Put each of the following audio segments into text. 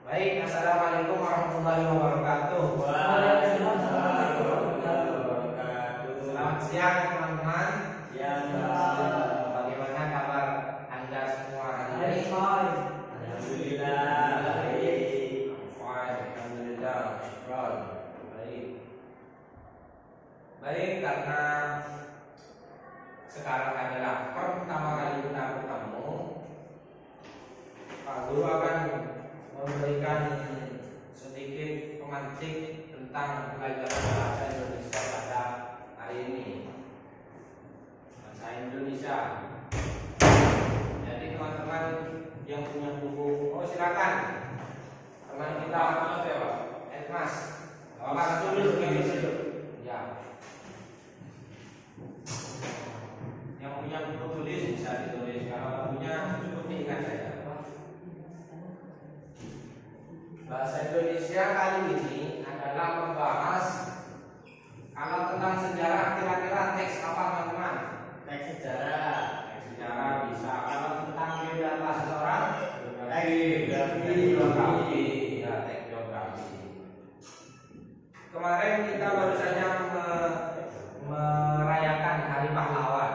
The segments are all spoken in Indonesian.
Baik, assalamualaikum warahmatullahi wabarakatuh. Waalaikumsalam warahmatullahi wabarakatuh. Selamat siang teman-teman. Siang, Pak. Bagaimana kabar Anda semua hari ini? Alhamdulillah baik. Fine, alhamdulillah. Syukron. Baik. Baik, karena sekarang adalah pertama kali kita bertemu, Pak Guru akan memberikan sedikit pemantik tentang belajar bahasa Indonesia pada hari ini. Bahasa Indonesia. Jadi teman-teman yang punya buku, silakan. Teman kita apa ya, Pak? Mas. Bapak dulu. Ya. Yang punya buku tulis bisa ditulis. Kalau punya cukup diingat saja. Bahasa Indonesia kali ini adalah membahas kalau tentang sejarah, kira-kira teks apa teman-teman? Teks sejarah. Teks sejarah bisa. Kalau tentang biodata seseorang, Geografi. ya, teks geografi. Kemarin kita baru saja merayakan Hari Pahlawan.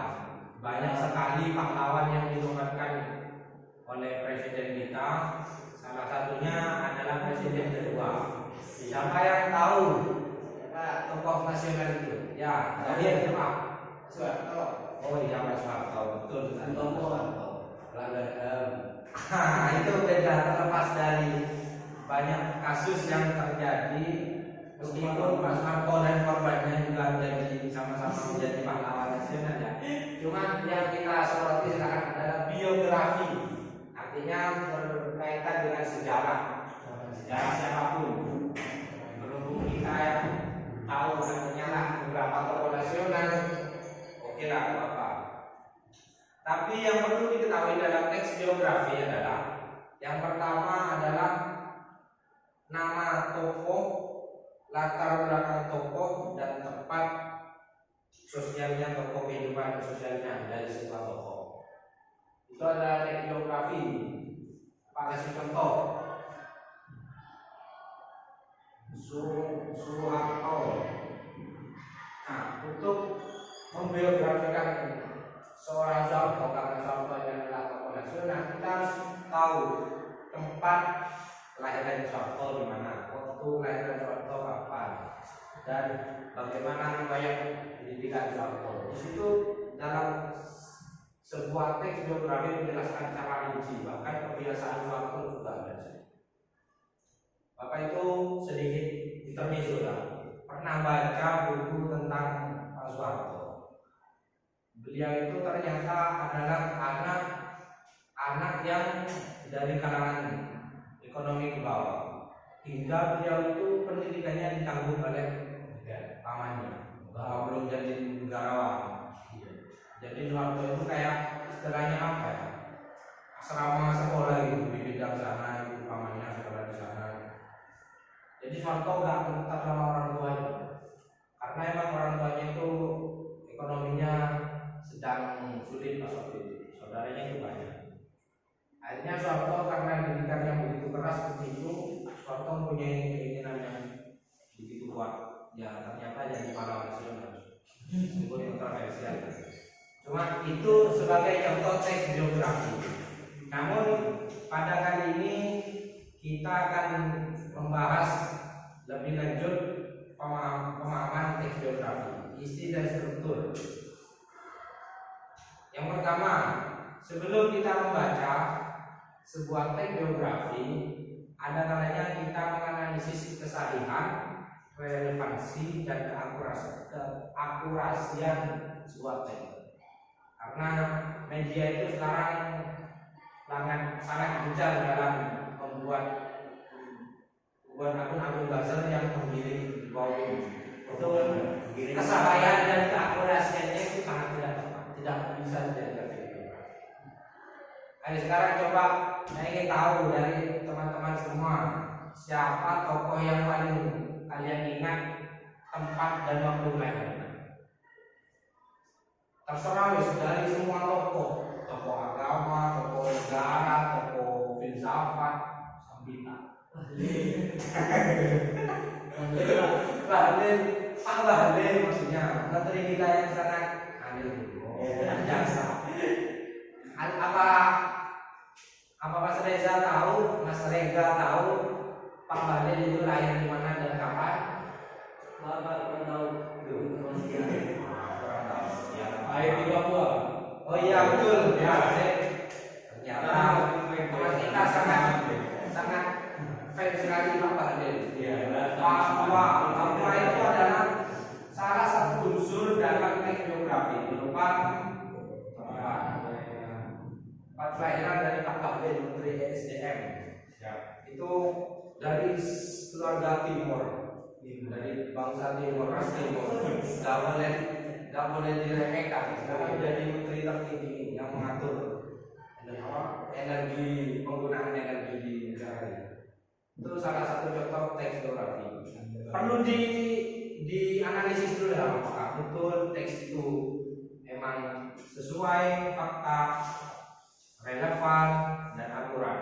Banyak sekali pahlawan yang dinobatkan oleh presiden kita. Salah satunya adalah presiden kedua. Siapa yang tahu tokoh nasional itu? Ya, Zahir, siapa? Soeharto. Oh iya, Pak Soeharto, betul. Itu beda, terlepas dari banyak kasus yang terjadi. Meskipun Pak Soeharto dan korbannya juga menjadi sama-sama menjadi pahlawan nasional ya. Cuma yang kita soroti sekarang adalah biografi. Artinya berkaitan dengan sejarah siapapun. Berhubung kita yang tahu namanya lah beberapa tokoh nasional, oke lah, apa. Tapi yang perlu diketahui dalam teks biografi adalah yang pertama adalah nama tokoh, latar belakang tokoh, dan tempat sosialnya tokoh, kehidupan sosialnya dari sebuah tokoh. Itu adalah teks biografi. Pak kasih contoh. Soeharto. Nah, untuk membiografikan seorang Soeharto, karena Soeharto adalah tokoh nasional, kita harus tahu tempat kelahiran Soeharto di mana, waktu kelahiran Soeharto kapan, dan bagaimana riwayat pendidikan Soeharto. Di situ dalam sebuah teks biografi menjelaskan cara rinci, bahkan kebiasaan Soeharto juga ada. Bapak itu sedikit intermezzo lah. Pernah baca buku tentang Pak Soeharto. Beliau itu ternyata adalah anak yang dari kalangan ekonomi ke bawah. Hingga beliau itu pendidikannya ditanggung oleh pamannya, bahwa belum jadi negarawan. Jadi Soeharto itu kayak istilahnya apa ya? Asrama sekolah gitu, di bidang sana, itu pamannya sekolah di sana. Jadi Soeharto nggak menetap sama orang tuanya, karena emang orang tuanya itu ekonominya sedang sulit pas waktu itu, saudaranya itu banyak. Akhirnya Soeharto karena pendidikan yang begitu keras seperti itu, Soeharto mempunyai keinginan yang begitu kuat. Ya ternyata jadi pahlawan nasional, meskipun kontroversial. Cuma itu sebagai contoh teks biografi. Namun pada kali ini kita akan membahas lebih lanjut pemahaman teks biografi, isi dan struktur. Yang pertama, sebelum kita membaca sebuah teks biografi, ada kalanya kita menganalisis kesahihan, relevansi, dan keakurasian sebuah teks. Karena media itu sekarang sangat gencar dalam membuat akun-akun buzzer yang menggiring di bawah ini. Itu kesabayan dan keakurasiannya itu sangat tidak bisa dijadikan biografi. Ayo sekarang coba saya ingin tahu dari teman-teman semua, siapa tokoh yang paling kalian ingat tempat dan waktu lahirnya? Terserah wis, dari semua tokoh agama, tokoh negara, tokoh filsafat, sambita. Bahlil, Pak Bahlil maksudnya menteri kita yang sangat adil, jasa. Apa Mas Reza tahu, Mas Rega tahu Pak Bahlil itu lahir di mana dan kapan? Kurang tahu. Kurang tahu. Ya. Lahir di Papua. Oh iya betul ya. Ternyata teman kita sangat fans sekali Pak Bahlil. Papua itu adalah salah satu unsur dalam teknografi berupa tempat kelahiran dari Pak Bahlil, Menteri SDM. Itu dari keluarga Timur, dari bangsa Timur, ras Timur. Gak boleh diremehkan. Sekarang jadi menteri tertinggi yang mengatur energi, penggunaan energi di negara ini. Itu salah satu contoh teknografi. Perlu dianalisis dulu ya, apakah betul teks itu emang sesuai fakta, relevan dan akurat.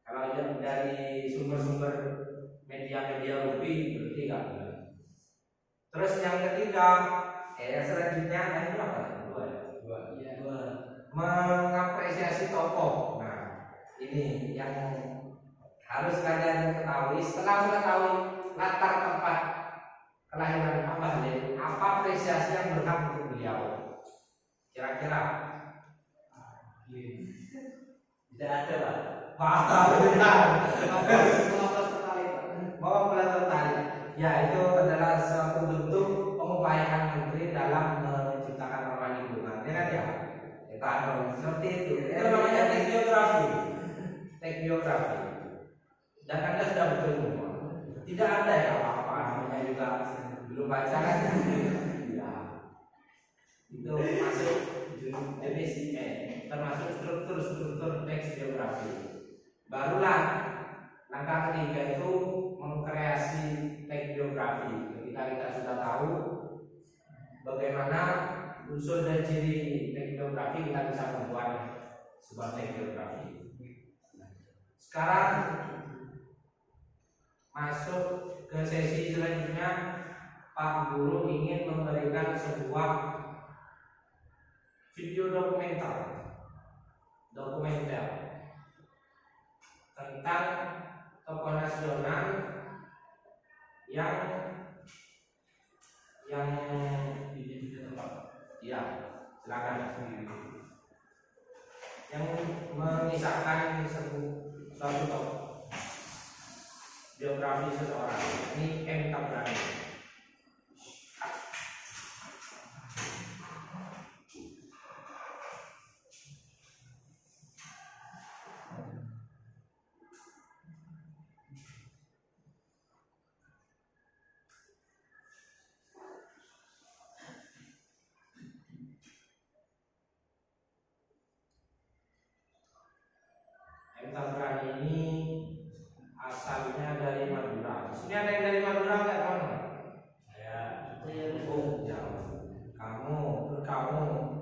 Kalau dari sumber-sumber media-media rupi berarti nggak benar. Terus yang ketiga, selanjutnya yang berapa? Dua. Mengapresiasi tokoh. Nah, ini yang harus kalian ketahui. Setelah mengetahui latar tempat kelahiran Pak Bahlil, apa apresiasi yang berhak untuk beliau? Kira-kira? Tidak ada, Pak. Bahwa bulan tertarik, ya itu adalah suatu bentuk pengupayaan menteri dalam menciptakan ramah lingkungan, ya kan ya? Kita dong seperti itu. Itu namanya teknografi. Dan Anda sudah betul semua. Tidak ada ya apa-apa namanya juga belum baca kan? Ya. Itu masuk jenis termasuk struktur teks geografi. Barulah langkah ketiga itu mengkreasi teks geografi. Ketika kita sudah tahu bagaimana unsur dan ciri teks geografi, kita bisa membuat sebuah teks geografi. Sekarang masuk ke sesi selanjutnya. Pak Guru ingin memberikan sebuah video dokumenter tentang tokoh nasional yang ya silakan yang mengisahkan suatu tokoh biografi seseorang. Ini M. Tabrani. M. Tabrani ini asalnya dari Madura. Di sini ada yang dari Madura nggak, kamu? Oh, jauh. Kamu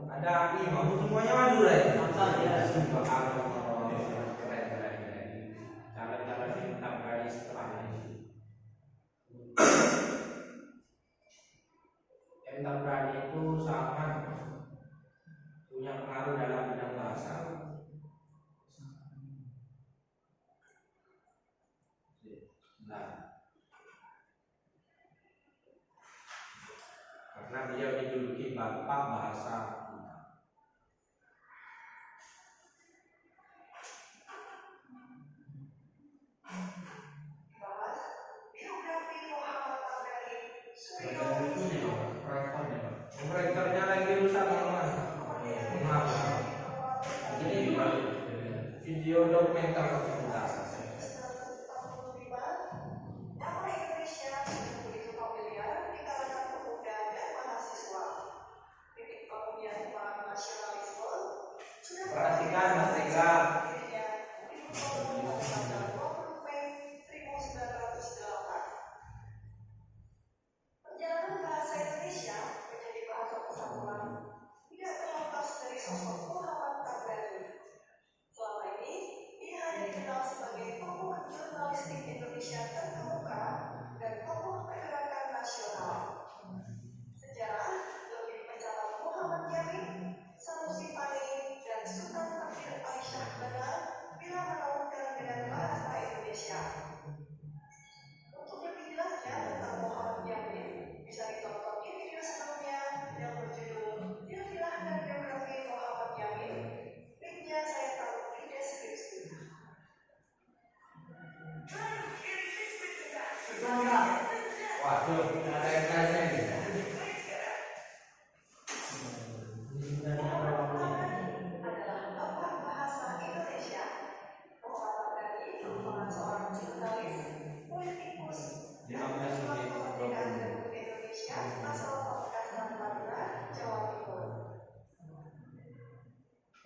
ada 5, semuanya Madura ya? Sumpah kamu keren. Cara-cara M. Tabrani setelah ini. M. Tabrani itu sangat punya pengaruh dalam bidang bahasa. Karena dia dijuluki bapak bahasa kita. Rektornya lagi rusak teman. Maaf. Jadi video dokumenter sebentar. Perhatikan Mas Rega. Perjalanan bahasa Indonesia menjadi bahasa persatuan tidak terlepas dari sosok Muhammad Tabrani. Selama ini, ia hanya dikenal Indonesia terkemuka dan tokoh pergerakan nasional. Sejarah lebih mencatat Muhammad Yamin, Sanusi Pani, dan Sultan Takdir Aisyah Benar bila menautkan dengan bahasa Indonesia. Untuk lebih jelasnya tentang Muhammad Yamin, bisa ditonton di video sebelumnya yang berjudul Silsilah dan Biografi Muhammad Yamin. Linknya saya taruh di deskripsi. Waduh, ada yang tanya nih. Adalah bapak bahasa Indonesia. Muhammad Yamin merupakan seorang jurnalis, politikus, dan pejuang kemerdekaan Republik Indonesia asal Pamekasan, Madura, Jawa Timur.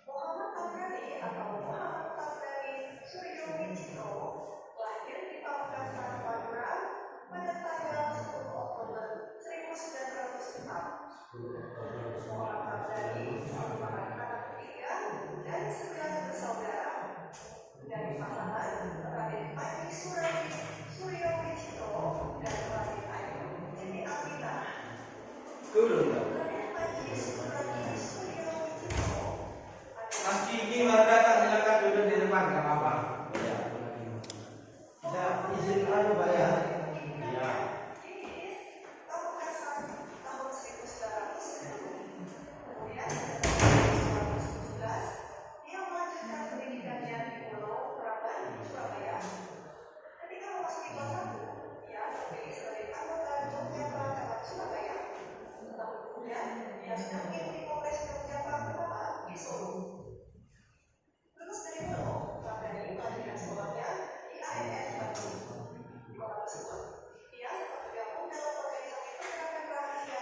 Muhammad Tabrani atau Muhammad Tabrani Suryo Wicitro lahir di Pamekasan, Madura pada tanggal 10 Oktober 1904. Muhammad Tabrani merupakan anak ketiga dari 9 bersaudara dari pasangan Raden Panji Suryo Wicitro dan Raden Ayu Siti Aminah. Raden Panji Suryo Wicitro Mas Kiki baru datang, silakan duduk di depan, nggak apa-apa. Bisa izin anu Pak ya? Iya. Dididik Pamekasan tahun 1910. Kemudian pada tahun 1917 dia melanjutkan pendidikannya di Pulau Praban, Surabaya. Ketika memasuki kelas 1, dia terpilih sebagai anggota Yogyakarta Cabang Surabaya. Lalu kemudian dia sudah mengikuti Kongres Yogyakarta pertama di Solo. Lulus dari Pulau, Tabrani melanjutkan sekolahnya di ANS Bandung. Di kota tersebut, ia sempat bergabung dalam organisasi pergerakan rahasia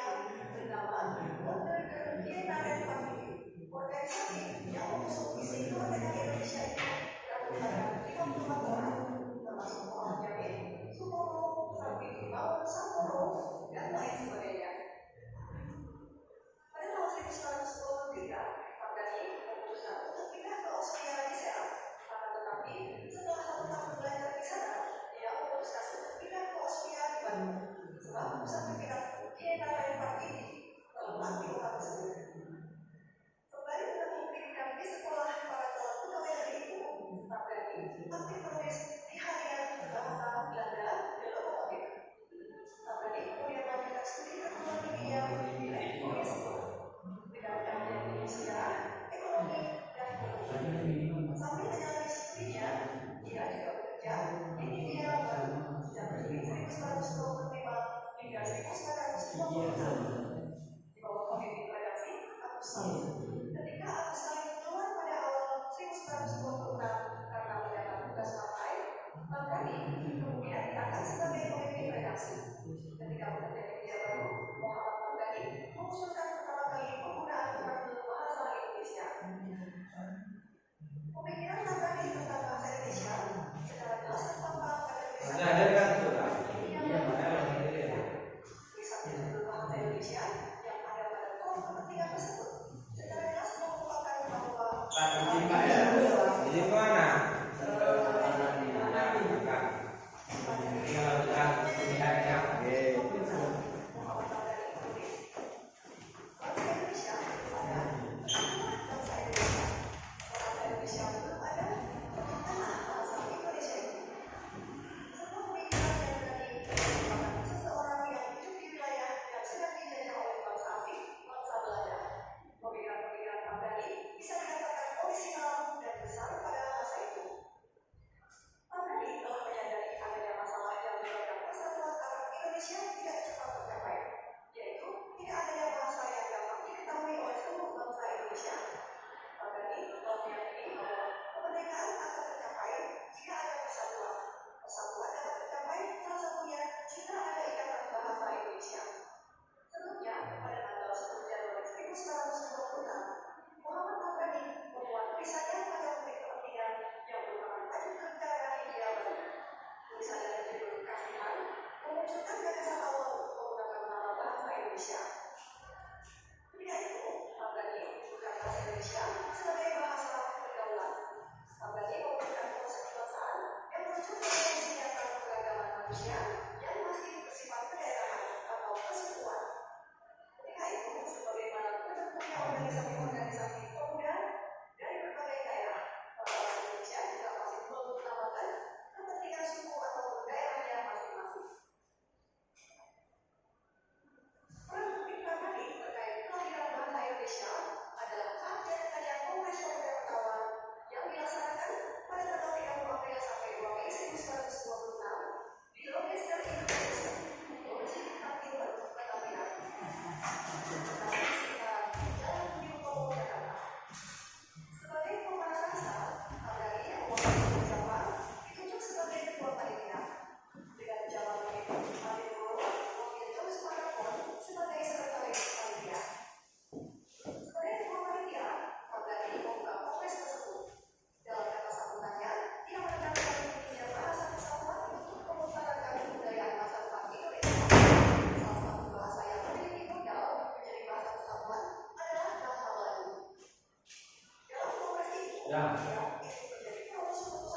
bernama Onderdere Party, organisasi yang mengusung visi kemerdekaan Indonesia ini beranggotakan 54 orang, termasuk Muhammad Yamin, Supomo, Sambidimawan Samporo, dan lain sebagainya. Pada tahun 1923, Tabrani memutuskan untuk pindah ke Austria di Serang. Akan tetapi, setelah 1 tahun belajar di sana, dia memutuskan untuk pindah ke Austria di Bandung. Sebab pusat bergerak Onderdere Party terletak di kota tersebut. Sembari menempuh pendidikan di sekolah para calon pegawai negeri itu, Tabrani aktif menulis di harian bahasa Belanda dan otomotif. Tabrani kemudian melanjutkan studi perguruan tingginya di Universitas dengan keahlian di sejarah, ekonomi, dan politik. Sambil menjalani studinya, dia juga bekerja di media baru sejak Juli 1925 hingga 1950. Di bawah pemimpin redaksi Agus Salim. Ketika Agus Salim keluar pada awal 1926 karena mendapat tugas partai, Tabrani kemudian diangkat sebagai pemimpin redaksi. Ketika bekerja di media baru, Muhammad Tabrani mengusulkan pertama kali penggunaan frase bahasa Indonesia. Pemikiran Tabrani tentang bahasa Indonesia secara jelas terpampang pada tulisan Ada kan tuh, Kak? Iya, tulisan judul bahasa Indonesia yang ada pada kolom kepentingan tersebut secara jelas mengumpulkan bahwa Pak, izin Pak ya. Izin kemana? seseorang yang hidup di wilayah yang sedang dijajah oleh bangsa asing, bangsa Belanda. Pemikiran-pemikiran Tabrani bisa dikatakan orisinal dan besar pada masa itu. Tabrani telah menyadari adanya masalah yang menyebabkan persatuan Arab Indonesia tidak cepat tercapai, yaitu tidak adanya bahasa yang dapat diketahui oleh seluruh bangsa Indonesia. Tabrani telah meyakini bahwa kemerdekaan akan tercapai jika ada persatuan. Persatuan dapat tercapai salah satunya jika ada ikatan bahasa Indonesia. Sebelumnya, pada tanggal 10 Januari 1926, Muhammad Tabrani membuat tulisannya pada Menteri Kepentingan yang merupakan tajuk kerja Hindia Baru. Tulisan yang berjudul Kasihan memunculkan gagasan awal untuk menggunakan nama bahasa Indonesia. Ketika itu, Tabrani menyebutkan bahasa Indonesia sebagai bahasa pergaulan. Tabrani memberikan konsep kebangsaan yang muncul dari menyatakan beragam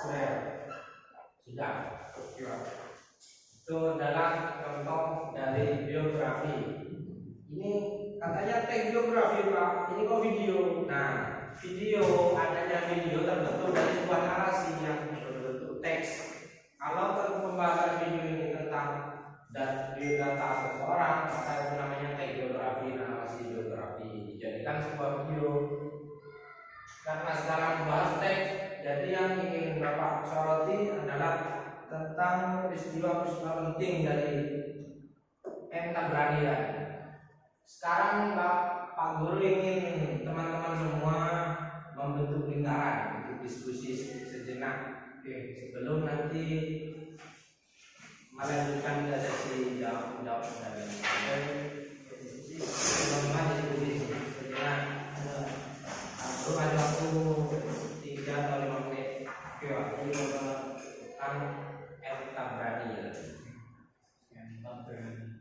Sudah ya? Sudah. Oke. Itu adalah contoh dari biografi. Ini katanya teks biografi Pak. Ini kok video. Nah, video adanya video terbentuk dari sebuah narasi yang berbentuk teks. Kalau pembahasan video ini tentang dan biodata seseorang, maka itu namanya teks biografi, narasi biografi. Dijadikan sebuah video. Karena sekarang membahas teks, jadi yang ingin Bapak soroti adalah tentang peristiwa-peristiwa penting dari M. Tabrani ya. Sekarang Pak Guru ingin teman-teman semua membentuk lingkaran untuk diskusi sejenak. Oke, sebelum nanti melanjutkan ke sesi jawab dan diskusi, teman-teman diskusi sejenak. Baru ada waktu 3 atau 5 menit. Oke, waktu tentang M. Tabrani ya. M. Tabrani.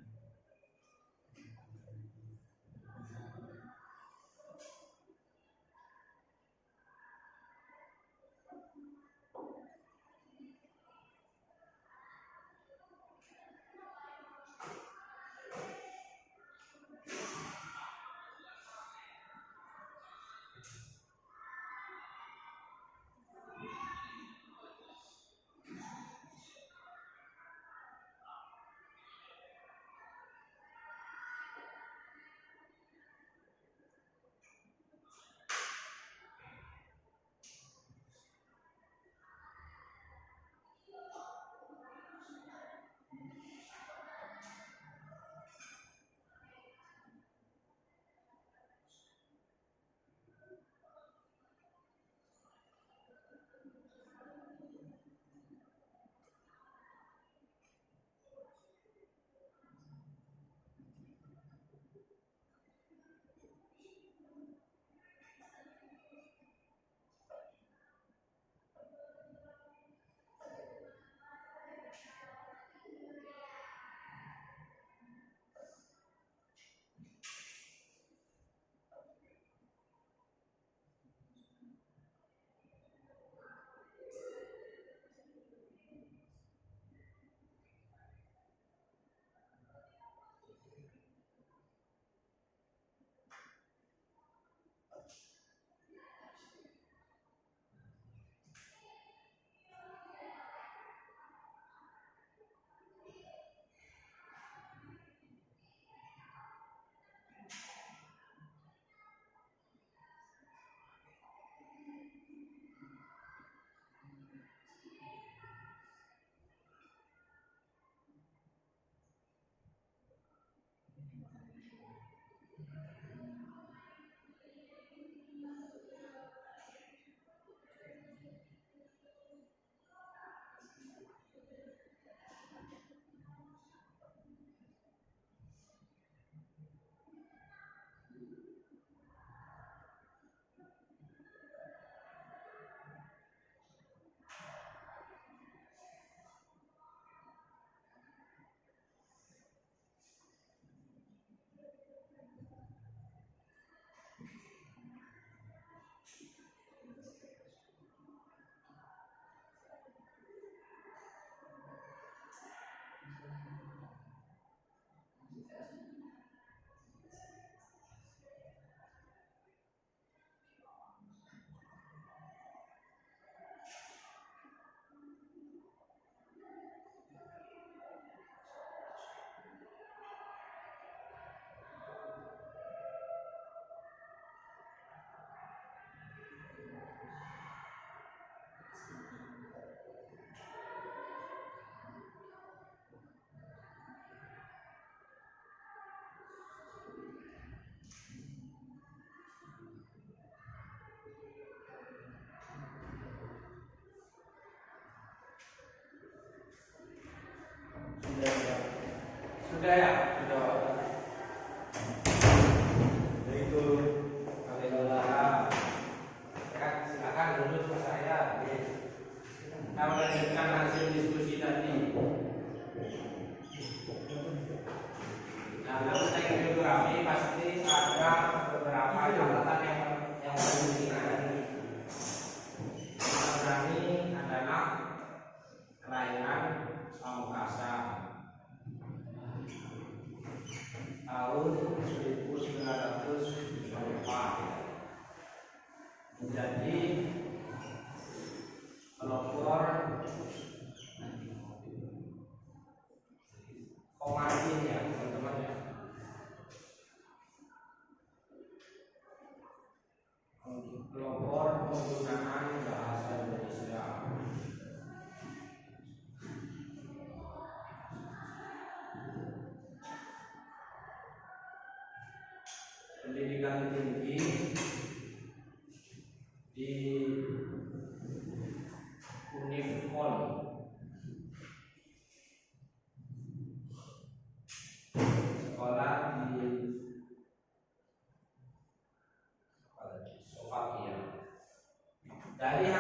Sudah ya? Sudah. Itu alhamdulillah. Silakan duduk ke saya. Kita melanjutkan hasil diskusi tadi. Dalam teks biografi pasti ada beberapa catatan yang perlu diingat. Tabrani adalah pendidikan tinggi di Unifkon, sekolah di Slovakia. Dari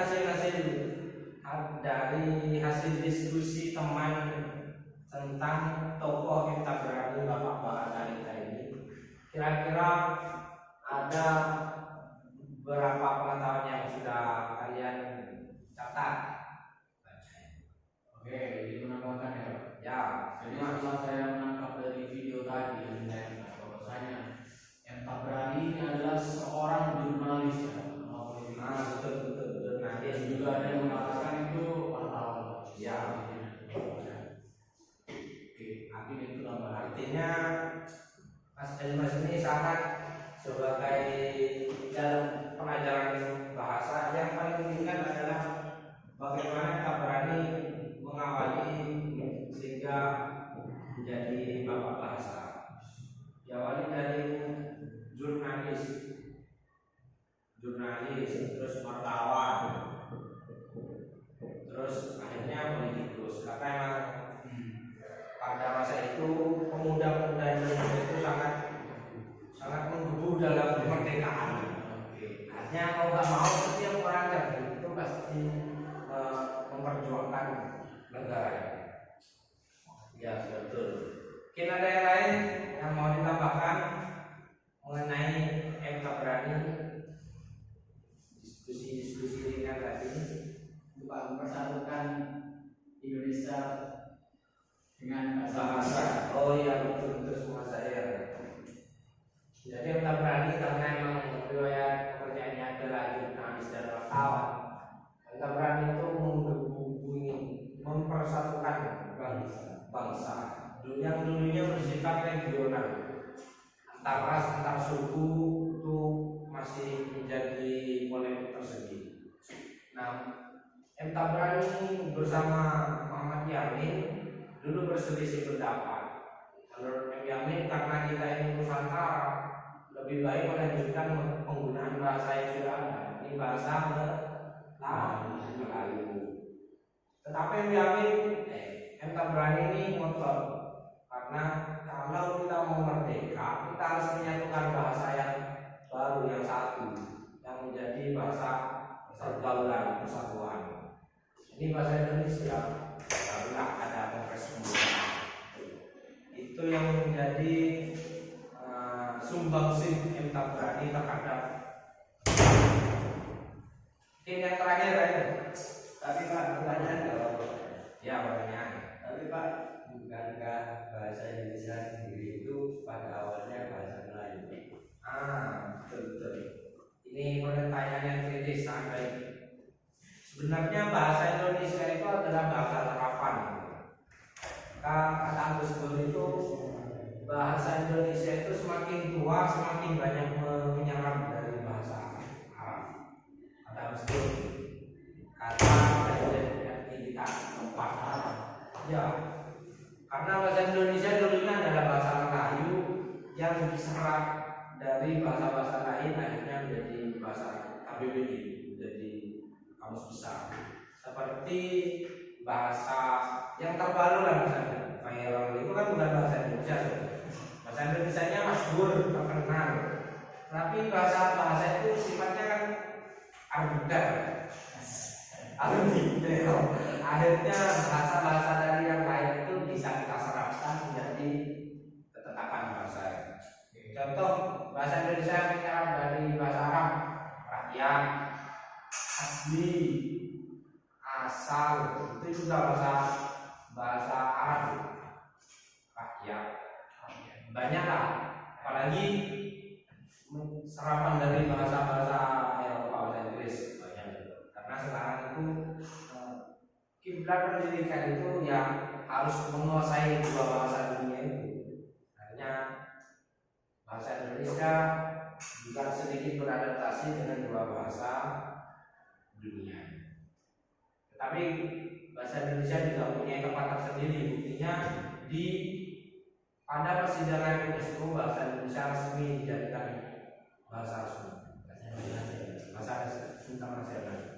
hasil diskusi teman tentang tokoh yang tak berani Bapak bahasa kita ini, kira-kira ada berapa pengetahuan yang sudah kalian catat? Oke, jadi menambahkan ya. Ya, Jadi setelah saya menangkap dari video tadi, bahwasanya M. Tabrani ini adalah seorang jurnalis ya, betul. Nah, dan juga ada yang mengatakan itu pahlawan. Ya. Oke, artinya itu gambaran. Artinya Mas Elmas ini sangat sebagai dalam pengajaran bahasa yang paling penting kan adalah bagaimana Tabrani mengawali sehingga menjadi bapak bahasa. Diawali dari jurnalis, terus wartawan, terus akhirnya politikus. Karena memang pada masa itu pemuda-pemuda Indonesia itu sangat menggebu dalam kemerdekaan. Artinya kalau nggak mau setiap orang itu pasti memperjuangkan negara. Ya betul. Mungkin ada yang lain yang mau ditambahkan mengenai M. Tabrani, diskusi ringan tadi. Pak, mempersatukan Indonesia dengan Bahasa. Oh iya betul semua saya. Jadi M. Tabrani karena memang riwayat pekerjaannya adalah jurnalis dan wartawan. M. Tabrani itu menghubungi, mempersatukan bangsa. Yang dulunya bersifat regional, antar ras, antar suku itu masih menjadi polemik tersendiri. Nah, M. Tabrani bersama Muhammad Yamin dulu berselisih pendapat. Menurut M. Yamin, karena kita ini Nusantara, lebih baik melanjutkan penggunaan bahasa yang sudah ada. Ini bahasa Melayu. Tetapi M. Tabrani ini ngotot, karena kalau kita mau merdeka, kita harus menyatukan bahasa yang baru, yang satu, yang menjadi bahasa pergaulan, persatuan. Ini bahasa Indonesia, barulah ada kongres pemuda. Itu yang menjadi sumbangsih M. Tabrani terhadap. Oke, yang terakhir aja. Tapi Pak, pertanyaan kalau Ya, pertanyaan. tapi Pak, bukankah bahasa Indonesia sendiri itu pada awalnya bahasa Melayu? Betul. Ini pertanyaan yang kritis, sangat baik. Sebenarnya bahasa Indonesia itu adalah bahasa terapan. Kata Agus Dur itu, bahasa Indonesia itu semakin tua semakin banyak menyerap dari bahasa Arab. Kata Agus Dur, kata Presiden RI kita tempat Arab. Ya, karena bahasa Indonesia dulunya adalah bahasa Melayu yang diserap dari bahasa-bahasa lain, akhirnya menjadi bahasa KBBI, menjadi kamus besar. Seperti bahasa yang terbaru lah misalnya, viral itu kan bukan bahasa Indonesia. Bahasa Indonesianya masyhur, terkenal. Tapi bahasa itu sifatnya kan arbiter. Akhirnya bahasa-bahasa dari yang lain itu bisa kita serapkan menjadi ketetapan bahasa. Contoh bahasa Indonesia menyerap dari bahasa Arab, rakyat, asli, asal, itu juga bahasa Arab, rakyat. Banyak lah, apalagi serapan dari bahasa-bahasa Eropa, bahasa Inggris banyak. Karena sekarang itu kiblat pendidikan itu yang harus menguasai dua bahasa dunia itu. Artinya bahasa Indonesia juga sedikit beradaptasi dengan dua bahasa dunia. Tetapi bahasa Indonesia juga punya tempat tersendiri. Buktinya pada persidangan UNESCO bahasa Indonesia resmi dijadikan bahasa Sunda, bahasa Indonesia. bahasa tentang nasional.